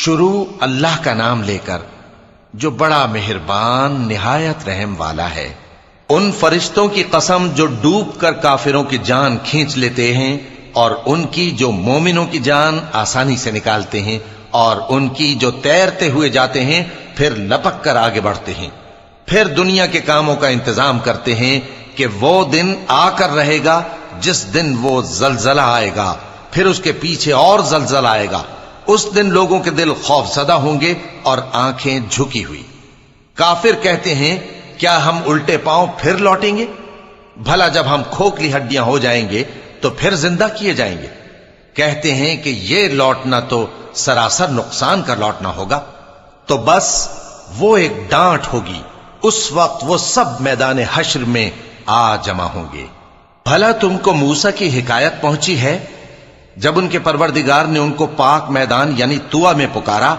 شروع اللہ کا نام لے کر جو بڑا مہربان نہایت رحم والا ہے۔ ان فرشتوں کی قسم جو ڈوب کر کافروں کی جان کھینچ لیتے ہیں، اور ان کی جو مومنوں کی جان آسانی سے نکالتے ہیں، اور ان کی جو تیرتے ہوئے جاتے ہیں پھر لپک کر آگے بڑھتے ہیں، پھر دنیا کے کاموں کا انتظام کرتے ہیں کہ وہ دن آ کر رہے گا جس دن وہ زلزلہ آئے گا، پھر اس کے پیچھے اور زلزلہ آئے گا۔ اس دن لوگوں کے دل خوف زدہ ہوں گے اور آنکھیں جھکی ہوئی۔ کافر کہتے ہیں کیا ہم الٹے پاؤں پھر لوٹیں گے؟ بھلا جب ہم کھوکھلی ہڈیاں ہو جائیں گے تو پھر زندہ کیے جائیں گے؟ کہتے ہیں کہ یہ لوٹنا تو سراسر نقصان کا لوٹنا ہوگا۔ تو بس وہ ایک ڈانٹ ہوگی، اس وقت وہ سب میدان حشر میں آ جمع ہوں گے۔ بھلا تم کو موسیٰ کی حکایت پہنچی ہے جب ان کے پروردگار نے ان کو پاک میدان یعنی طویٰ میں پکارا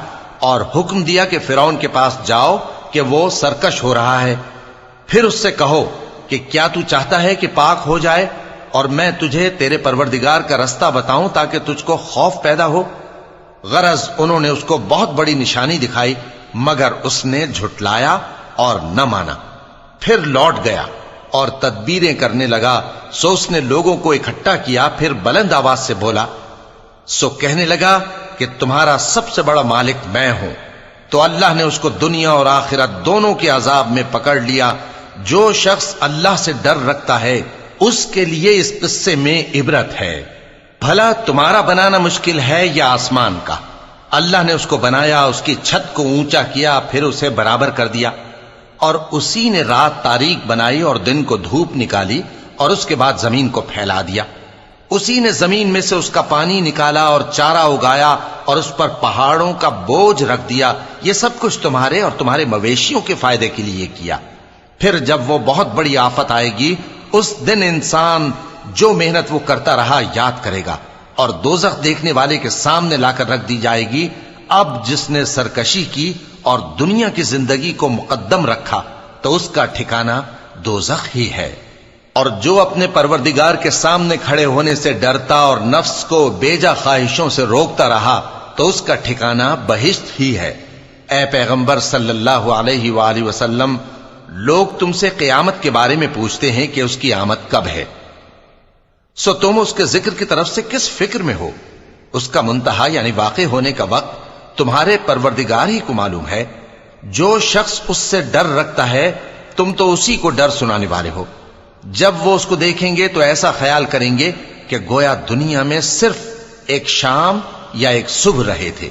اور حکم دیا کہ فرعون کے پاس جاؤ کہ وہ سرکش ہو رہا ہے، پھر اس سے کہو کہ کیا تو چاہتا ہے کہ پاک ہو جائے اور میں تجھے تیرے پروردگار کا رستہ بتاؤں تاکہ تجھ کو خوف پیدا ہو؟ غرض انہوں نے اس کو بہت بڑی نشانی دکھائی مگر اس نے جھٹلایا اور نہ مانا، پھر لوٹ گیا اور تدبیریں کرنے لگا۔ سو اس نے لوگوں کو اکٹھا کیا، پھر بلند آواز سے بولا، سو کہنے لگا کہ تمہارا سب سے بڑا مالک میں ہوں۔ تو اللہ نے اس کو دنیا اور آخرت دونوں کے عذاب میں پکڑ لیا۔ جو شخص اللہ سے ڈر رکھتا ہے اس کے لیے اس قصے میں عبرت ہے۔ بھلا تمہارا بنانا مشکل ہے یا آسمان کا؟ اللہ نے اس کو بنایا، اس کی چھت کو اونچا کیا، پھر اسے برابر کر دیا، اور اسی نے رات تاریک بنائی اور دن کو دھوپ نکالی، اور اس کے بعد زمین کو پھیلا دیا۔ اسی نے زمین میں سے اس کا پانی نکالا اور چارہ اگایا اور اس پر پہاڑوں کا بوجھ رکھ دیا۔ یہ سب کچھ تمہارے اور تمہارے مویشیوں کے فائدے کے لیے کیا۔ پھر جب وہ بہت بڑی آفت آئے گی اس دن انسان جو محنت وہ کرتا رہا یاد کرے گا، اور دوزخ دیکھنے والے کے سامنے لا کر رکھ دی جائے گی۔ اب جس نے سرکشی کی اور دنیا کی زندگی کو مقدم رکھا تو اس کا ٹھکانہ دوزخ ہی ہے، اور جو اپنے پروردگار کے سامنے کھڑے ہونے سے ڈرتا اور نفس کو بیجا خواہشوں سے روکتا رہا تو اس کا ٹھکانہ بہشت ہی ہے۔ اے پیغمبر صلی اللہ علیہ وآلہ وسلم، لوگ تم سے قیامت کے بارے میں پوچھتے ہیں کہ اس کی آمد کب ہے، سو تم اس کے ذکر کی طرف سے کس فکر میں ہو؟ اس کا منتہا یعنی واقع ہونے کا وقت تمہارے پروردگار ہی کو معلوم ہے۔ جو شخص اس سے ڈر رکھتا ہے تم تو اسی کو ڈر سنانے والے ہو۔ جب وہ اس کو دیکھیں گے تو ایسا خیال کریں گے کہ گویا دنیا میں صرف ایک شام یا ایک صبح رہے تھے۔